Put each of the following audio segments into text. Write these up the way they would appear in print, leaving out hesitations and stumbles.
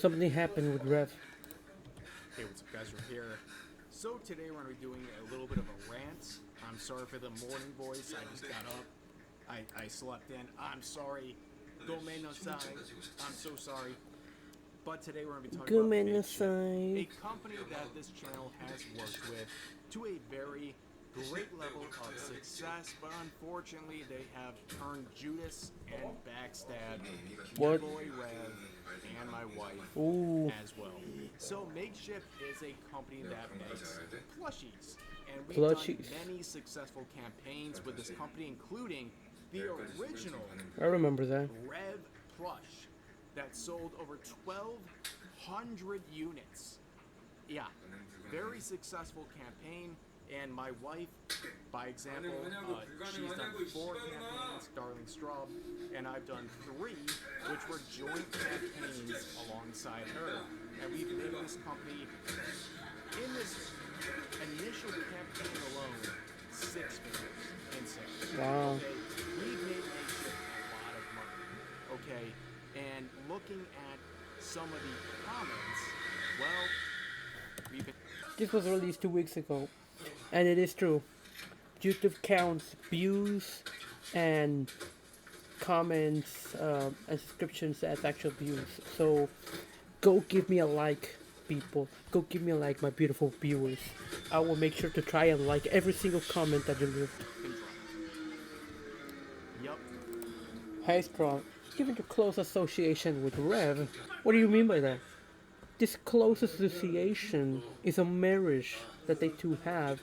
Something happened with Rev. Hey, what's up, guys? We're here. So today we're going to be doing a little bit of a rant. I'm sorry for the morning voice. I just got up. I slept in. I'm sorry. Gomenasai. I'm so sorry. But today we're going to be talking about Makeshift, a company that this channel has worked with to a very great level of success, but unfortunately they have turned Judas and backstabbed my boy Rev and my wife as well. So Makeshift is a company that makes plushies, and we've done many successful campaigns with this company, including the original I remember that Rev plush that sold over 1,200 units. Yeah, very successful campaign. And my wife, by example, she's done 4 campaigns, Rev Strawb, and I've done 3, which were joint campaigns alongside her. And we've made this company, in this initial campaign alone, 6 figures in sales. Wow. Okay? We've made Makeshift a lot of money. Okay? And looking at some of the comments, well, we've been... This was released 2 weeks ago. And it is true. YouTube counts views and comments and subscriptions as actual views. So go give me a like, people. Go give me a like, my beautiful viewers. I will make sure to try and like every single comment that you leave. Yep. Hey Strawb, given your close association with Rev, what do you mean by that? This close association is a marriage that they two have,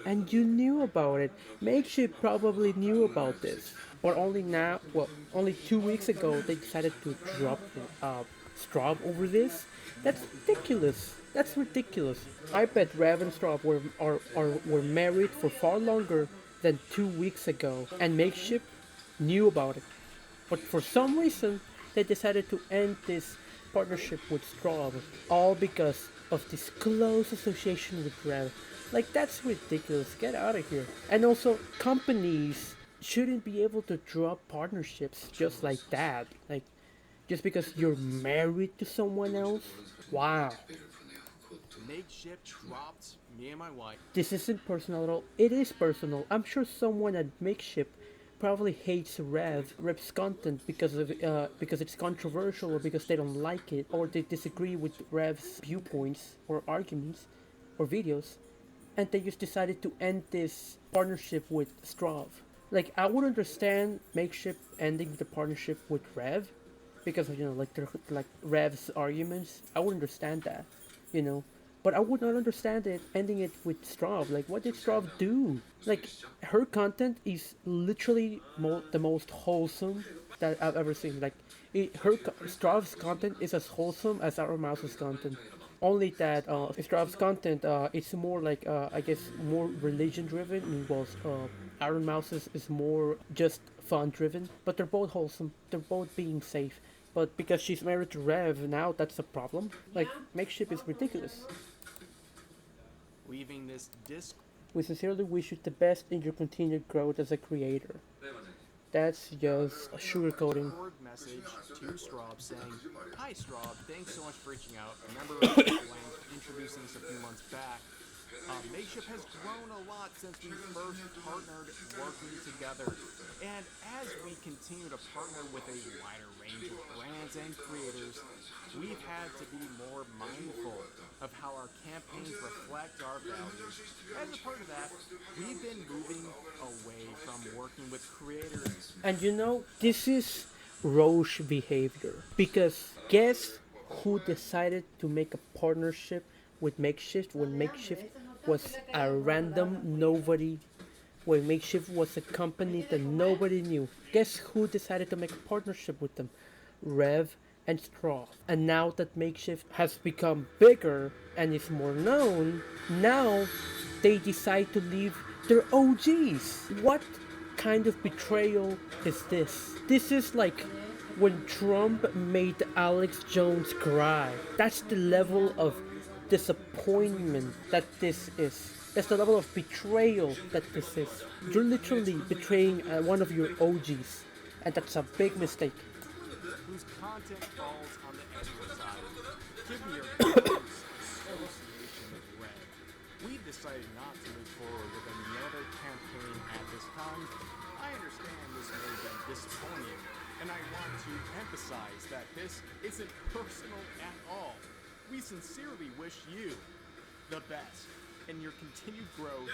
and you knew about it. Makeshift probably knew about this, but only now, well, only 2 weeks ago they decided to drop Strawb over this. That's ridiculous. That's ridiculous. I bet Rev and Strawb were married for far longer than 2 weeks ago, and Makeshift knew about it. But for some reason, they decided to end this partnership with Strawb, all because of this close association with Rev. Like, that's ridiculous. Get out of here. And also, companies shouldn't be able to drop partnerships just like that. Like, just because you're married to someone else. Wow. Makeshift dropped me and my wife. This isn't personal at all. It is personal. I'm sure someone at Makeshift probably hates Rev's content because it's controversial, or because they don't like it, or they disagree with Rev's viewpoints or arguments or videos, and they just decided to end this partnership with Strawb. Like, I would understand Makeshift ending the partnership with Rev because of, like Rev's arguments. I would understand that, But I would not understand it ending it with Strawb. Like, what did Strawb do? Like, her content is literally the most wholesome that I've ever seen. Like, Strawb's content is as wholesome as our Mouse's content. Only that Strawb's content, it's more like, I guess, more religion driven, whilst Iron Mouse's is more just fun driven. But they're both wholesome. They're both being safe. But because she's married to Rev, now that's a problem. Like, Makeshift is ridiculous. Leaving this disc. We sincerely wish you the best in your continued growth as a creator. That's just a sugarcoating. Message to Strawb saying, "Hi Strawb, thanks so much for reaching out. I remember when introducing this a few months back. Makeshift has grown a lot since we first partnered working together. And as we continue to partner with a wider range of brands and creators, we've had to be more mindful of how our campaigns reflect our values. As a part of that, we've been moving away from working with creators." And this is roche behavior. Because guess who decided to make a partnership with Makeshift when Makeshift was a random nobody, when Makeshift was a company that nobody knew? Guess who decided to make a partnership with them? Rev and Strawb. And now that Makeshift has become bigger and is more known, now they decide to leave their OGs. What kind of betrayal is this? This is like when Trump made Alex Jones cry. That's the level of disappointment that this is. That's the level of betrayal that this is. You're literally betraying one of your OGs, and that's a big mistake. Whose content falls on the edgy side. promise that this isn't personal at all. We sincerely wish you the best in your continued growth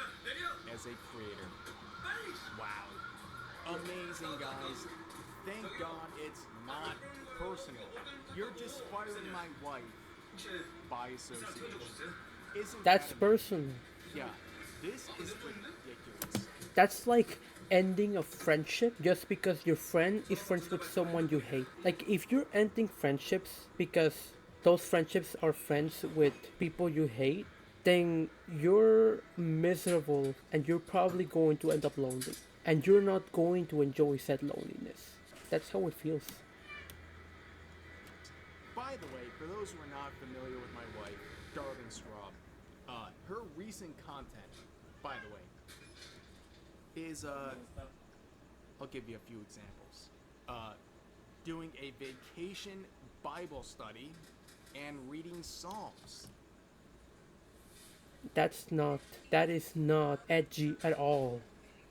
as a creator. Wow. Amazing, guys. Thank God it's not personal. You're just firing my wife by association. Isn't That's that amazing? personal. Yeah, this is ridiculous. That's like ending a friendship just because your friend is friends with someone you hate. Like if you're ending friendships because those friendships are friends with people you hate, then you're miserable and you're probably going to end up lonely. And you're not going to enjoy said loneliness. That's how it feels. By the way, for those who are not familiar with my wife, Darling Strawb, her recent content, by the way, is I'll give you a few examples. Doing a vacation Bible study and reading Psalms. That is not edgy at all.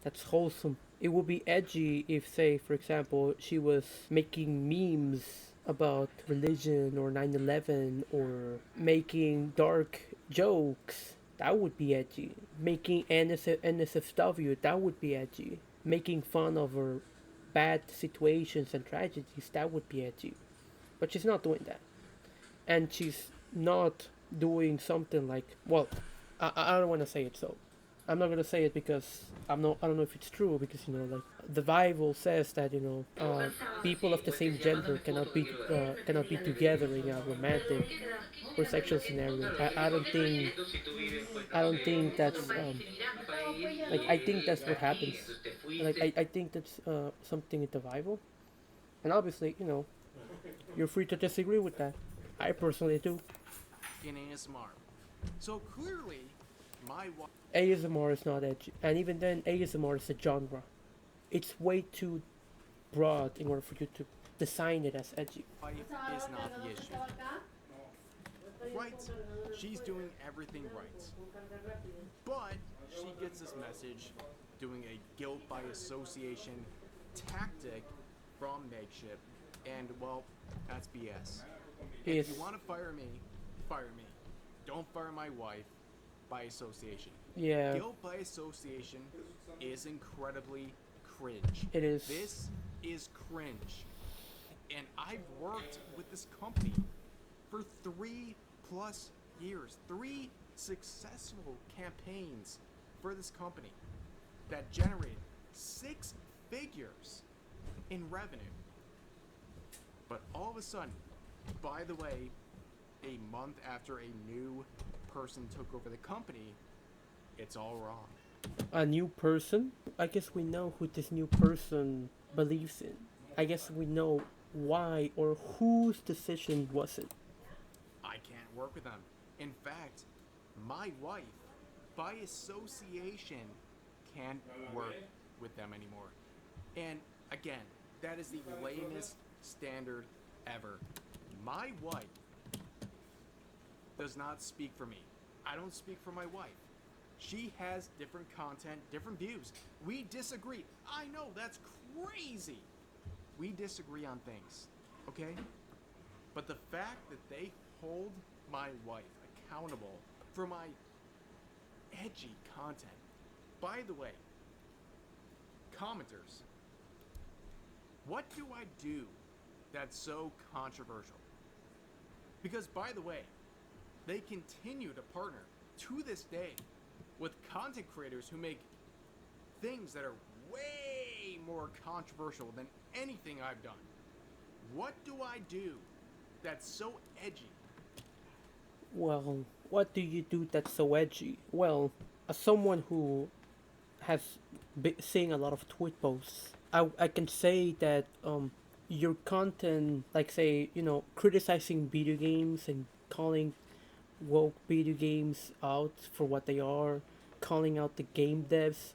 That's wholesome. It would be edgy if, say, for example, she was making memes about religion or 9/11 or making dark jokes. That would be edgy. Making NSFW, that would be edgy. Making fun of her bad situations and tragedies, that would be edgy. But she's not doing that. And she's not doing something like, well, I don't want to say it, so I'm not gonna say it because I don't know if it's true, because like the Bible says that people of the same gender cannot be together in a romantic or sexual scenario. I don't think that's like I think that's what happens. Like I think that's something in the Bible, and obviously you're free to disagree with that. I personally do. In ASMR. So clearly, my wife ASMR is not edgy, and even then, ASMR is a genre. It's way too broad in order for you to design it as edgy. is not the issue. Right? She's doing everything right. But she gets this message doing a guilt by association tactic from Makeshift, and well, that's BS. Yes, If you want to fire me, fire me. Don't fire my wife by association. yeah, Guilt by association is incredibly cringe. it is. This is cringe. And I've worked with this company for 3+ years. 3 successful campaigns for this company that generated 6 figures in revenue. But all of a sudden, by the way, a month after a new person took over the company, it's all wrong. A new person. I guess we know who this new person believes in. I guess we know why or whose decision was it. I can't work with them. In fact, my wife, by association, can't work with them anymore. And again, that is the lamest standard ever. My wife does not speak for me. I don't speak for my wife. She has different content, different views. We disagree. I know, that's crazy. We disagree on things, okay? But the fact that they hold my wife accountable for my edgy content. By the way, commenters, what do I do that's so controversial? Because, by the way, they continue to partner to this day with content creators who make things that are way more controversial than anything I've done. What do I do that's so edgy? Well, what do you do that's so edgy? Well, as someone who has been seeing a lot of tweet posts, I can say that your content, like say, criticizing video games and calling woke video games out for what they are, calling out the game devs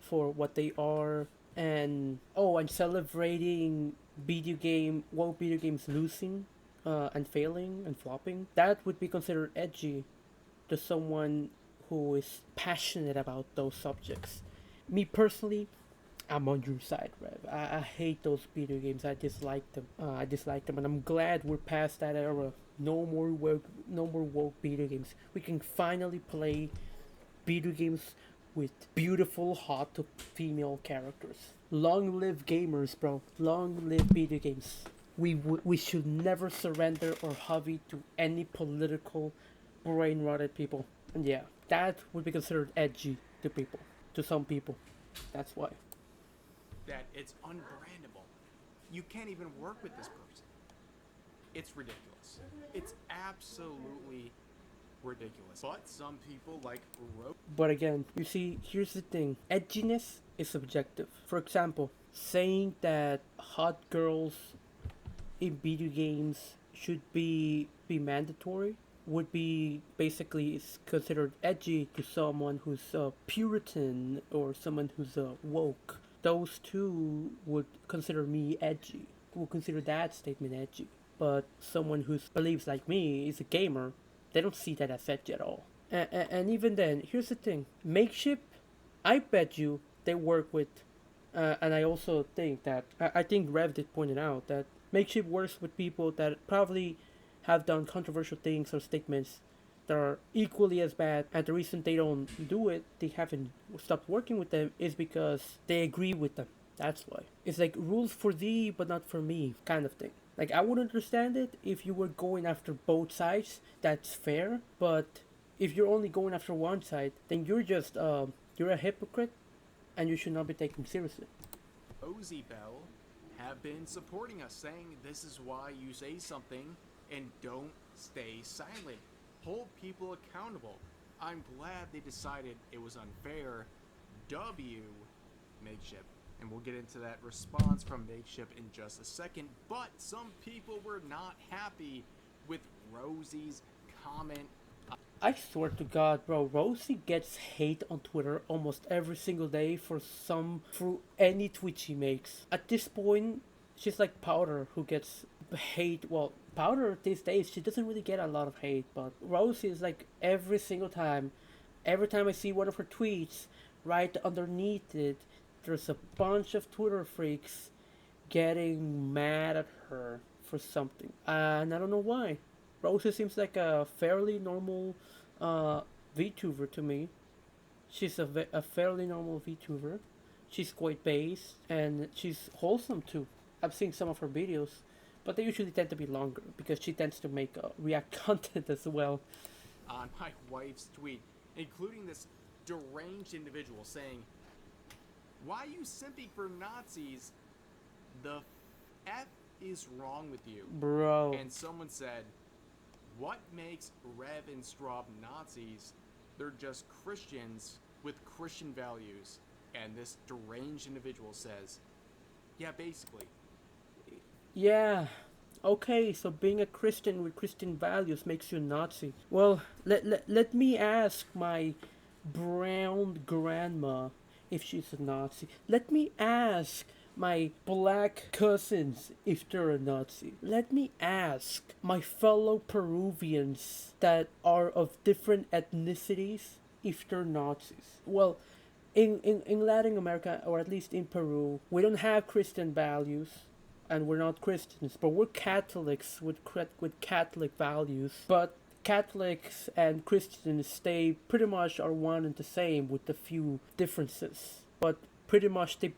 for what they are, and and celebrating woke video games losing, and failing and flopping. That would be considered edgy to someone who is passionate about those subjects. Me personally, I'm on your side, Rev. I hate those video games. I dislike them. I dislike them, and I'm glad we're past that era. No more woke video games. We can finally play video games with beautiful, hot female characters. Long live gamers, bro. Long live video games. We should never surrender or hobby to any political, brain-rotted people. And yeah, that would be considered edgy to people, to some people. That's why. That it's unbrandable. You can't even work with this person. It's ridiculous. It's absolutely ridiculous. But some people like But again, you see, here's the thing: edginess is subjective. For example, saying that hot girls in video games should be mandatory would be basically is considered edgy to someone who's a Puritan or someone who's a woke. Those two would consider me edgy. Would consider that statement edgy. But someone who believes like me is a gamer, they don't see that as edgy at all. And even then, here's the thing: Makeshift, I bet you they work with, and I also think that I think Rev did point it out that Makeshift works with people that probably have done controversial things or statements that are equally as bad, and the reason they don't do it, they haven't stopped working with them, is because they agree with them. That's why. It's like rules for thee, but not for me, kind of thing. Like, I would understand it if you were going after both sides, that's fair, but if you're only going after one side, then you're a hypocrite, and you should not be taken seriously. Ozzy Bell have been supporting us, saying this is why you say something and don't stay silent. Hold people accountable. I'm glad they decided it was unfair. W Makeshift. And we'll get into that response from Makeshift in just a second. But some people were not happy with Rosie's comment. I swear to God, bro, Rosie gets hate on Twitter almost every single day for any tweet she makes. At this point, she's like Powder, who gets hate. Well, Powder these days, she doesn't really get a lot of hate, but Rosie is like every time I see one of her tweets, right underneath it, there's a bunch of Twitter freaks getting mad at her for something, and I don't know why. Rosie seems like a fairly normal VTuber to me. She's a fairly normal VTuber. She's quite based and she's wholesome too. I've seen some of her videos, but they usually tend to be longer because she tends to make React content as well. On my wife's tweet, including this deranged individual saying, "Why are you simping for Nazis? The F is wrong with you." Bro. And someone said, "What makes Rev and Strawb Nazis? They're just Christians with Christian values." And this deranged individual says, "Yeah, basically." Yeah. Okay, so being a Christian with Christian values makes you a Nazi. Well, let me ask my brown grandma if she's a Nazi. Let me ask my black cousins if they're a Nazi. Let me ask my fellow Peruvians that are of different ethnicities if they're Nazis. Well, in Latin America, or at least in Peru, we don't have Christian values. And we're not Christians, but we're Catholics with Catholic values. But Catholics and Christians, they pretty much are one and the same with a few differences. But pretty much they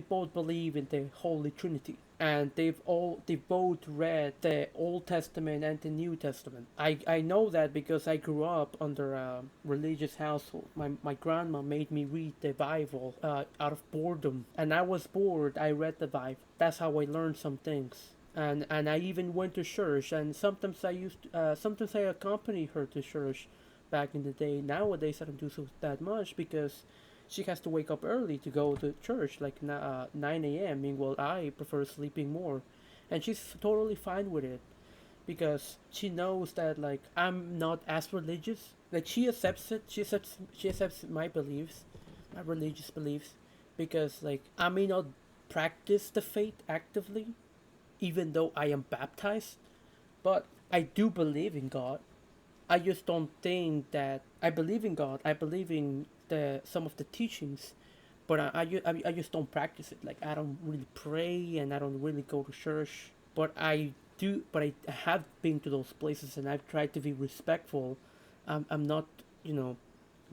both believe in the Holy Trinity, and they both read the Old Testament and the New Testament. I know that because I grew up under a religious household. My grandma made me read the Bible out of boredom, and I was bored. I read the Bible. That's how I learned some things. And I even went to church, and sometimes I accompanied her to church back in the day. Nowadays I don't do so that much because she has to wake up early to go to church, like 9 a.m. Meanwhile, I prefer sleeping more. And she's totally fine with it because she knows that, like, I'm not as religious. Like, she accepts it. She accepts my beliefs, my religious beliefs, because, like, I may not practice the faith actively, even though I am baptized, but I do believe in God. I just don't think that I believe in God. I believe in some of the teachings, but I just don't practice it. Like I don't really pray and I don't really go to church. But I have been to those places and I've tried to be respectful. I'm not, you know,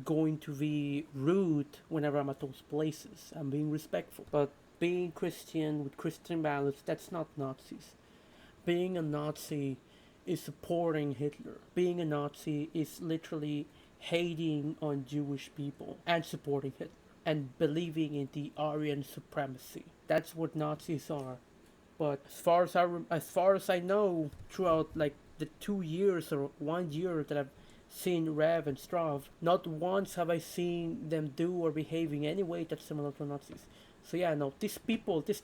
going to be rude whenever I'm at those places. I'm being respectful. But being Christian with Christian values, that's not Nazis. Being a Nazi is supporting Hitler. Being a Nazi is literally hating on Jewish people and supporting Hitler and believing in the Aryan supremacy. That's what Nazis are. But as far as I know, throughout like the 2 years or 1 year that I've seen Rev and Strawb, not once have I seen them do or behave in any way that's similar to Nazis. So yeah, no, these people, these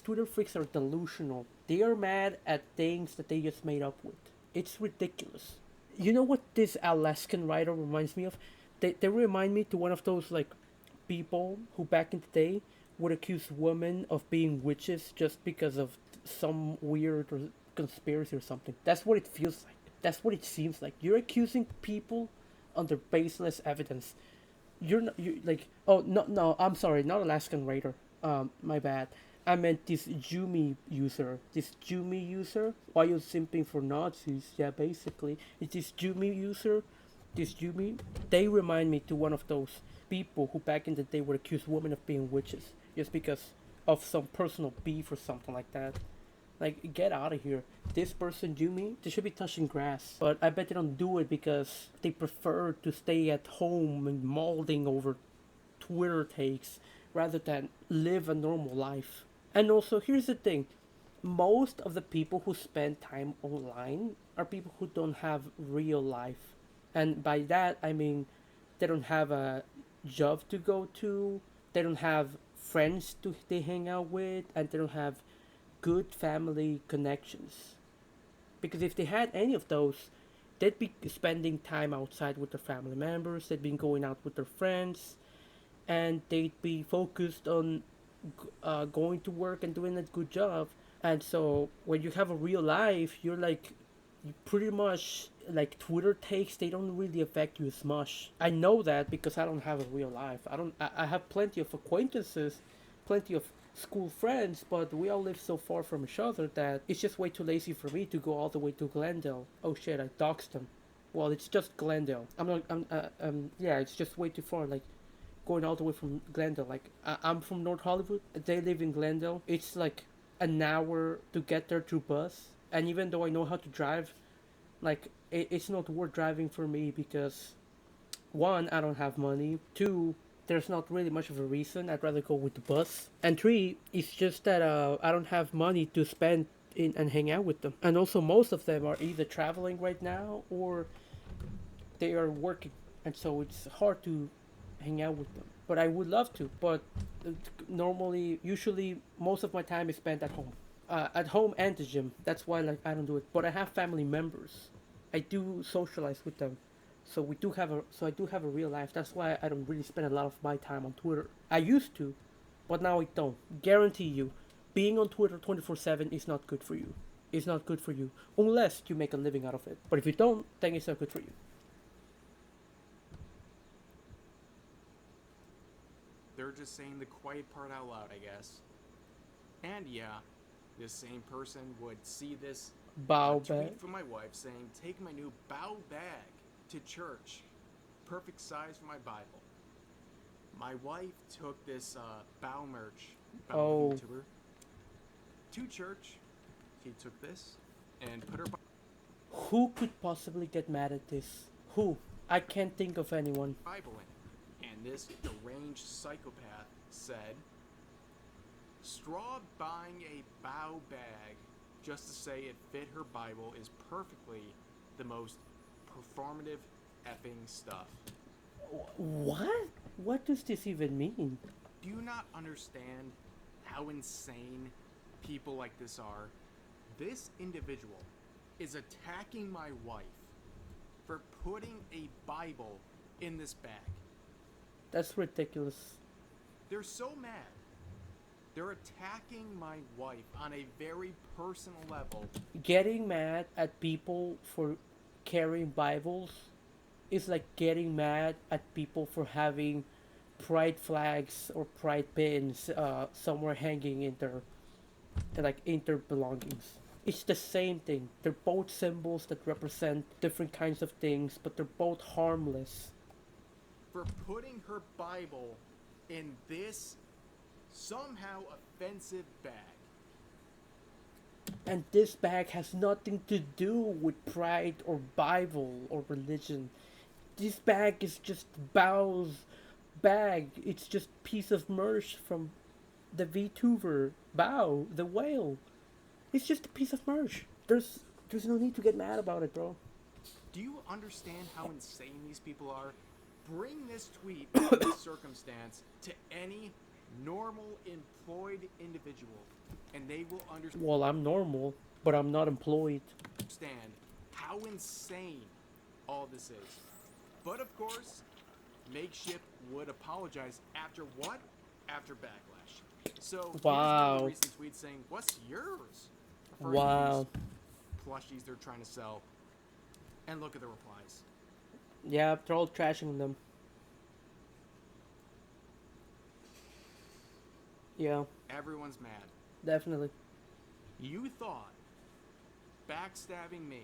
Twitter freaks are delusional. They are mad at things that they just made up with. It's ridiculous. You know what this Alaskan writer reminds me of? They remind me to one of those like people who back in the day would accuse women of being witches just because of some weird or conspiracy or something. That's what it feels like. That's what it seems like. You're accusing people under baseless evidence. You're not, you like, oh no, I'm sorry, not Alaskan Raider. My bad. I meant this Jumi user. This Jumi user. Why you simping for Nazis? Yeah, basically, it's this Jumi user. This Jumi. They remind me to one of those people who back in the day would accuse women of being witches just because of some personal beef or something like that. Like, get out of here. This person, Jumi, they should be touching grass. But I bet they don't do it because they prefer to stay at home and molding over Twitter takes rather than live a normal life. And also, here's the thing, most of the people who spend time online are people who don't have real life. And by that, I mean they don't have a job to go to, they don't have friends to they hang out with, and they don't have good family connections. Because if they had any of those, they'd be spending time outside with their family members, they'd be going out with their friends, and they'd be focused on going to work and doing a good job. And so when you have a real life, you're like, you pretty much like Twitter takes. They don't really affect you as much. I know that because I don't have a real life. I don't. I have plenty of acquaintances, plenty of school friends, but we all live so far from each other that it's just way too lazy for me to go all the way to Glendale. Oh shit! I doxed them. Well, it's just Glendale. I'm not. Yeah, it's just way too far. Like going all the way from Glendale. Like I'm from North Hollywood. They live in Glendale. It's like an hour to get there through bus. And even though I know how to drive, like it's not worth driving for me because one, I don't have money. Two, there's not really much of a reason. I'd rather go with the bus. And three, it's just that I don't have money to spend in and hang out with them. And also, most of them are either traveling right now or they are working, and so it's hard to hang out with them. But I would love to. But normally, usually, most of my time is spent at home and the gym. That's why like I don't do it. But I have family members. I do socialize with them. So I do have a real life. That's why I don't really spend a lot of my time on Twitter. I used to, but now I don't. Guarantee you, being on Twitter 24/7 is not good for you. It's not good for you unless you make a living out of it. But if you don't, then it's not good for you. They're just saying the quiet part out loud, I guess. And yeah, this same person would see this Bow back. tweet from my wife saying, "Take my new bow bag to church. Perfect size for my Bible." My wife took this bow merch, bow Oh. VTuber, to church. She took this and put her Who could possibly get mad at this? Who? I can't think of anyone. Bible in it. And this deranged psychopath said, "Straw buying a bow bag just to say it fit her Bible is perfectly the most performative effing stuff." What? What does this even mean? Do you not understand how insane people like this are? This individual is attacking my wife for putting a Bible in this bag. That's ridiculous. They're so mad. They're attacking my wife on a very personal level. Getting mad at people for carrying Bibles is like getting mad at people for having pride flags or pride pins somewhere hanging in their belongings. It's the same thing. They're both symbols that represent different kinds of things, but they're both harmless. For putting her Bible in this somehow offensive bag. And this bag has nothing to do with pride or Bible or religion. This bag is just Bao's bag. It's just piece of merch from the VTuber Bao, the whale. It's just a piece of merch. There's no need to get mad about it, bro. Do you understand how insane these people are? Bring this tweet or this circumstance to any normal employed individual, and they will Well, I'm normal, but I'm not employed. understand how insane all this is. But of course, Makeshift would apologize after what? After backlash. So here's one of the Wow. recent tweets saying, "What's yours?" referring to Wow. these plushies they're trying to sell. And look at the replies. Yeah, they're all trashing them. Yeah, Everyone's mad. definitely. You thought backstabbing me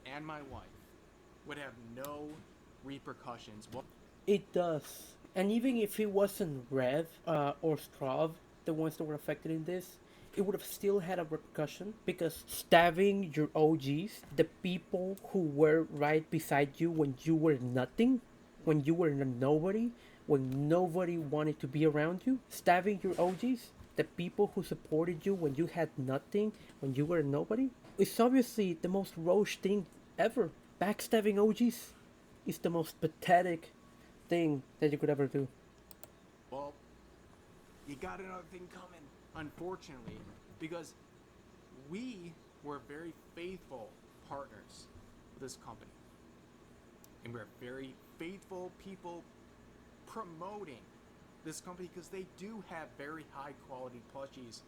and my wife would have no repercussions. Well, It does. And even if it wasn't Rev or Strawb, the ones that were affected in this, it would have still had a repercussion because stabbing your OGs, the people who were right beside you when you were nothing, when you were a nobody, when nobody wanted to be around you, stabbing your OGs, the people who supported you when you had nothing, when you were a nobody, it's obviously the most roach thing ever. Backstabbing OGs is the most pathetic thing that you could ever do. well, you got another thing coming, unfortunately, because we were very faithful partners with this company. And we're very faithful people promoting this company because they do have very high quality plushies.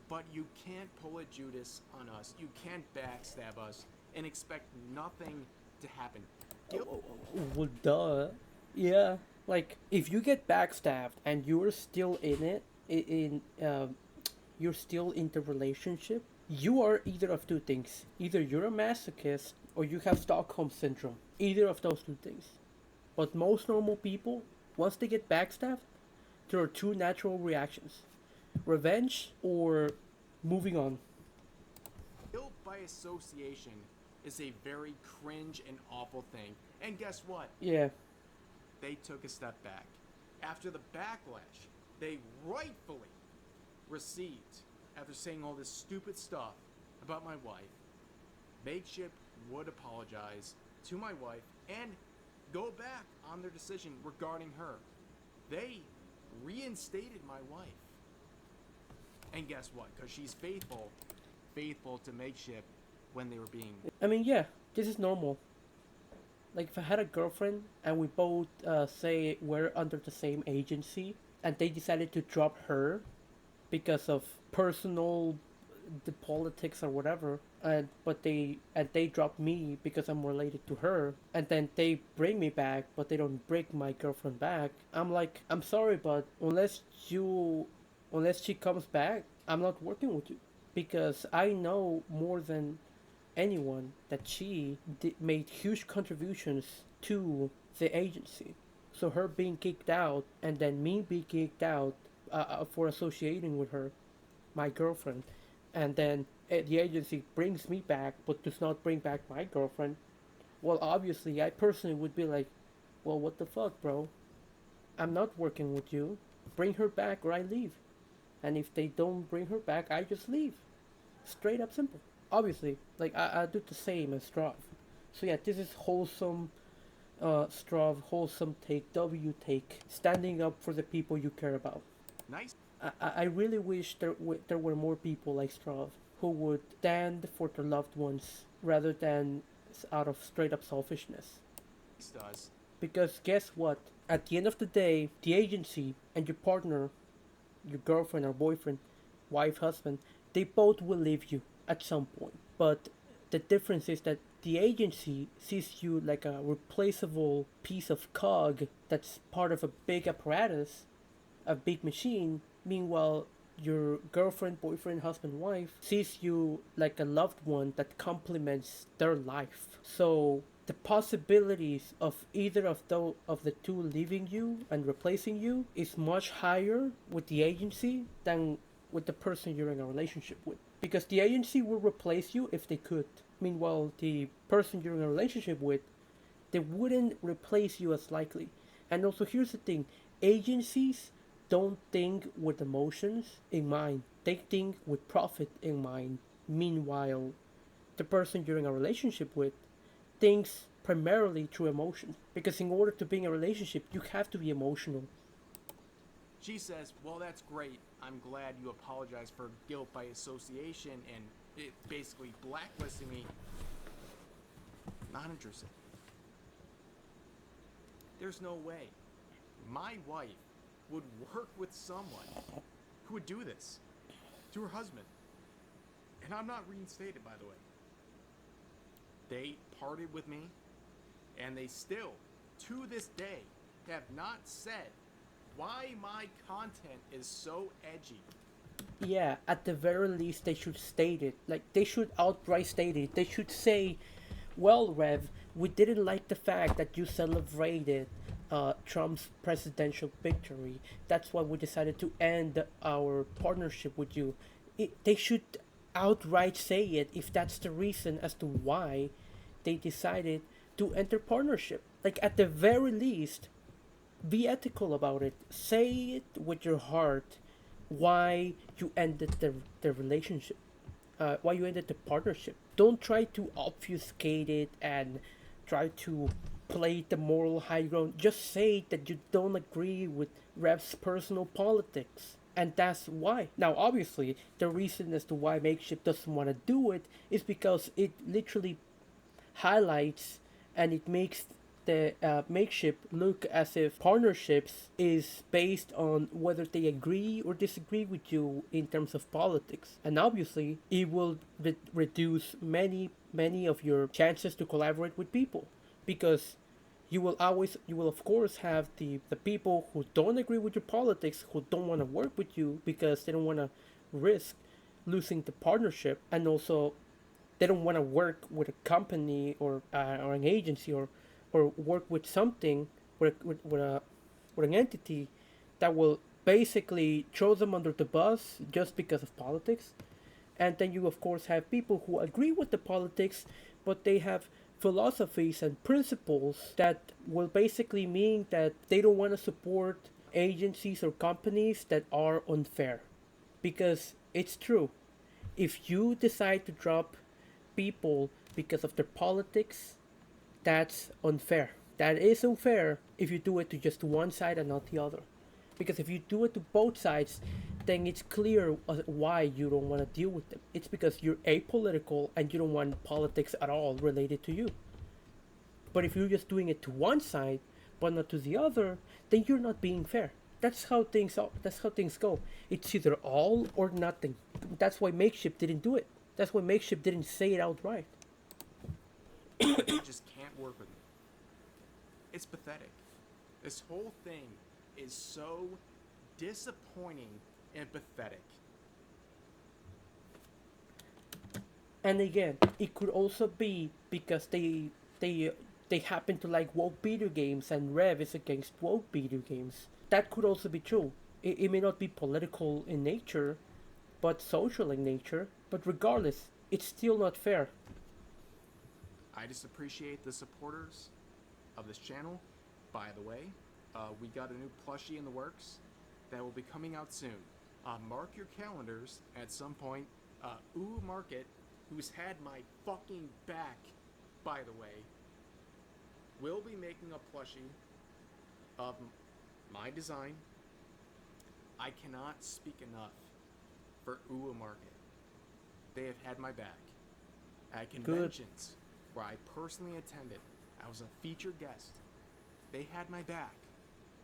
But you can't pull a Judas on us. You can't backstab us and expect nothing to happen. Well, duh. Yeah. Like, if you get backstabbed and you're still in it, you're still in the relationship, you are either of two things. Either you're a masochist or you have Stockholm Syndrome. Either of those two things. But most normal people, once they get backstabbed, there are two natural reactions: revenge or moving on. Guilt by association is a very cringe and awful thing. And guess what? Yeah. They took a step back. After the backlash they rightfully received after saying all this stupid stuff about my wife, Makeshift would apologize to my wife and go back on their decision regarding her. They reinstated my wife. And guess what? Because she's faithful to Makeshift when they were being. I mean, yeah, this is normal. Like, if I had a girlfriend and we both say we're under the same agency and they decided to drop her because of personal the politics or whatever, and they drop me because I'm related to her, and then they bring me back but they don't bring my girlfriend back, I'm like, I'm sorry, but unless she comes back, I'm not working with you, because I know more than anyone that she made huge contributions to the agency. So her being kicked out and then me being kicked out for associating with her, my girlfriend, and then the agency brings me back but does not bring back my girlfriend, well, obviously, I personally would be like, well, what the fuck, bro? I'm not working with you. Bring her back or I leave. And if they don't bring her back, I just leave. Straight up simple. Obviously, like, I do the same as Strawb. So yeah, this is wholesome, Strawb, wholesome take, W take, standing up for the people you care about. Nice. I really wish there were more people like Strawb who would stand for their loved ones rather than out of straight up selfishness. Does. Because guess what? At the end of the day, the agency and your partner, your girlfriend or boyfriend, wife, husband, they both will leave you at some point. But the difference is that the agency sees you like a replaceable piece of cog that's part of a big apparatus, a big machine. Meanwhile, your girlfriend, boyfriend, husband, wife sees you like a loved one that complements their life. So the possibilities of either of the two leaving you and replacing you is much higher with the agency than with the person you're in a relationship with. Because the agency will replace you if they could. Meanwhile, the person you're in a relationship with, they wouldn't replace you as likely. And also, here's the thing, agencies don't think with emotions in mind, they think with profit in mind. Meanwhile, the person you're in a relationship with thinks primarily through emotion. Because in order to be in a relationship, you have to be emotional. She says, well, that's great. I'm glad you apologize for guilt by association and it basically blacklisting me. Not interested. There's no way my wife would work with someone who would do this to her husband. And I'm not reinstated, by the way. They parted with me, and they still, to this day, have not said why my content is so edgy. Yeah, at the very least, they should state it. Like, they should outright state it. They should say, well, Rev, we didn't like the fact that you celebrated Trump's presidential victory. That's why we decided to end our partnership with you. They should outright say it if that's the reason as to why they decided to enter partnership. Like, at the very least, be ethical about it. Say it with your heart why you ended the relationship, why you ended the partnership. Don't try to obfuscate it and try to play the moral high ground. Just say that you don't agree with Rev's personal politics. And that's why. Now, obviously, the reason as to why Makeshift doesn't want to do it is because it literally highlights and it makes the Makeshift look as if partnerships is based on whether they agree or disagree with you in terms of politics. And obviously, it will reduce many of your chances to collaborate with people because you will of course have the people who don't agree with your politics, who don't want to work with you because they don't want to risk losing the partnership, and also they don't want to work with a company or an agency or work with something with an entity that will basically throw them under the bus just because of politics. And then you of course have people who agree with the politics, but they have philosophies and principles that will basically mean that they don't want to support agencies or companies that are unfair. Because it's true, if you decide to drop people because of their politics, that's unfair. That is unfair if you do it to just one side and not the other. Because if you do it to both sides, then it's clear why you don't want to deal with them. It's because you're apolitical and you don't want politics at all related to you. But if you're just doing it to one side but not to the other, then you're not being fair. That's how things are. That's how things go. It's either all or nothing. That's why Makeshift didn't do it. That's why Makeshift didn't say it outright. They just can't work with me. It's pathetic. This whole thing is so disappointing and pathetic. And again, it could also be because they happen to like woke video games and Rev is against woke video games. That could also be true. It may not be political in nature, but social in nature. But regardless, it's still not fair. I just appreciate the supporters of this channel. By the way, we got a new plushie in the works that will be coming out soon. Mark your calendars at some point. Ooh Market, who's had my fucking back, by the way, will be making a plushie of my design. I cannot speak enough for Ooh Market. They have had my back. At conventions where I personally attended, I was a featured guest. They had my back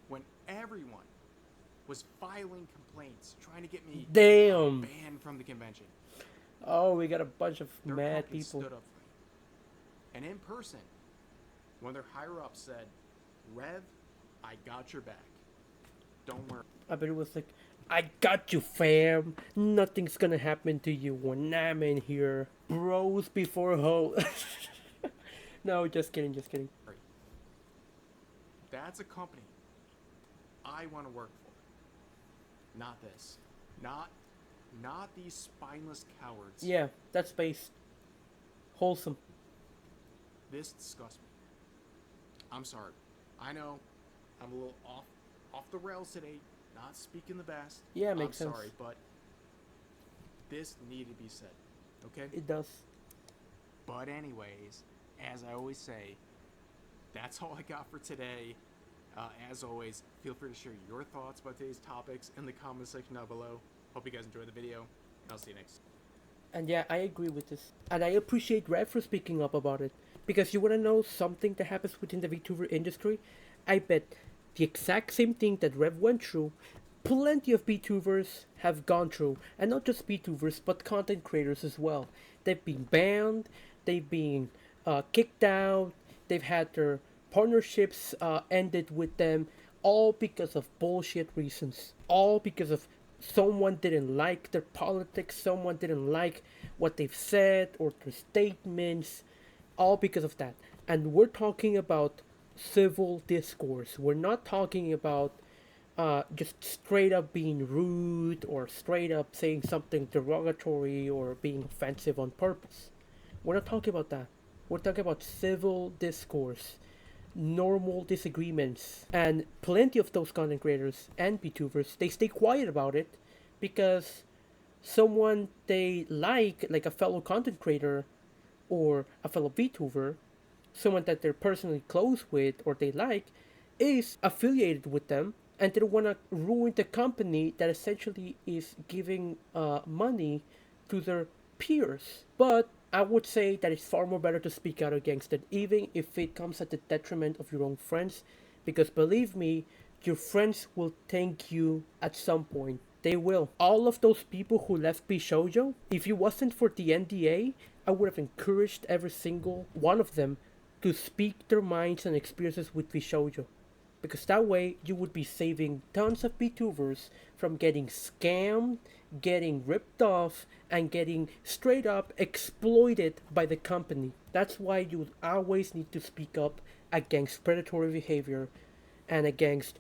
when everyone was filing complaints, trying to get me banned from the convention. Oh, we got a bunch of Their mad company people. stood up for me. And in person, one of their higher ups said, Rev, I got your back. Don't worry. I bet it was like, I got you, fam. Nothing's gonna happen to you when I'm in here. Bros before hoes. No, just kidding, just kidding. That's a company I want to work for. Not this. Not these spineless cowards. Yeah, that's based. Wholesome. This disgusts me. I'm sorry. I know I'm a little off the rails today. Not speaking the best. Yeah, makes sense. I'm sorry, but this needed to be said. Okay? It does. But anyways, as I always say, that's all I got for today. As always, feel free to share your thoughts about today's topics in the comment section down below. Hope you guys enjoyed the video. I'll see you next. And yeah, I agree with this. And I appreciate Rev for speaking up about it. Because you want to know something that happens within the VTuber industry? I bet the exact same thing that Rev went through, plenty of VTubers have gone through. And not just VTubers, but content creators as well. They've been banned, they've been kicked out, they've had their partnerships ended with them, all because of bullshit reasons. All because of someone didn't like their politics, someone didn't like what they've said or their statements, all because of that. And we're talking about civil discourse. We're not talking about just straight up being rude or straight up saying something derogatory or being offensive on purpose. We're not talking about that. We're talking about civil discourse, normal disagreements, and plenty of those content creators and VTubers, they stay quiet about it because someone they like a fellow content creator or a fellow VTuber, someone that they're personally close with or they like, is affiliated with them, and they don't want to ruin the company that essentially is giving money to their peers. But I would say that it's far more better to speak out against it, even if it comes at the detriment of your own friends, because believe me, your friends will thank you at some point. They will. All of those people who left Bishoujo, if it wasn't for the NDA, I would have encouraged every single one of them to speak their minds and experiences with Bishoujo. Because that way, you would be saving tons of VTubers from getting scammed, getting ripped off, and getting straight up exploited by the company. That's why you always need to speak up against predatory behavior and against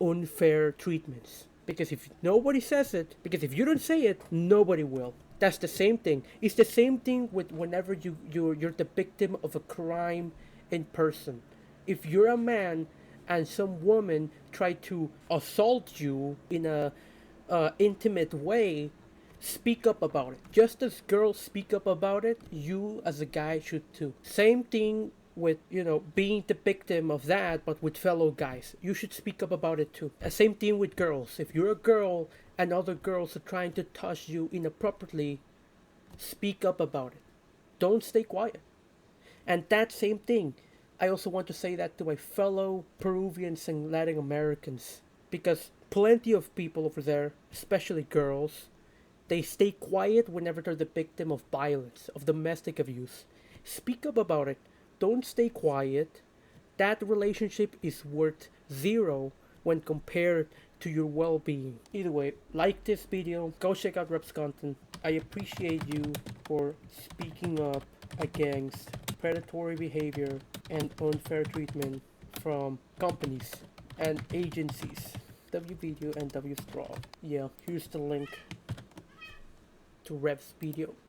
unfair treatments. Because if nobody says it, because if you don't say it, nobody will. That's the same thing. It's the same thing with whenever you're the victim of a crime in person. If you're a man and some woman try to assault you in a intimate way, speak up about it. Just as girls speak up about it, you as a guy should too. Same thing with, being the victim of that, but with fellow guys. You should speak up about it too. Same thing with girls. If you're a girl and other girls are trying to touch you inappropriately, speak up about it. Don't stay quiet. And that same thing, I also want to say that to my fellow Peruvians and Latin Americans, because plenty of people over there, especially girls, they stay quiet whenever they're the victim of violence, of domestic abuse. Speak up about it. Don't stay quiet. That relationship is worth zero when compared to your well-being. Either way, like this video, go check out Rev's content. I appreciate you for speaking up against predatory behavior and unfair treatment from companies and agencies. WVideo and W Strawb. Yeah, here's the link to Rev's video.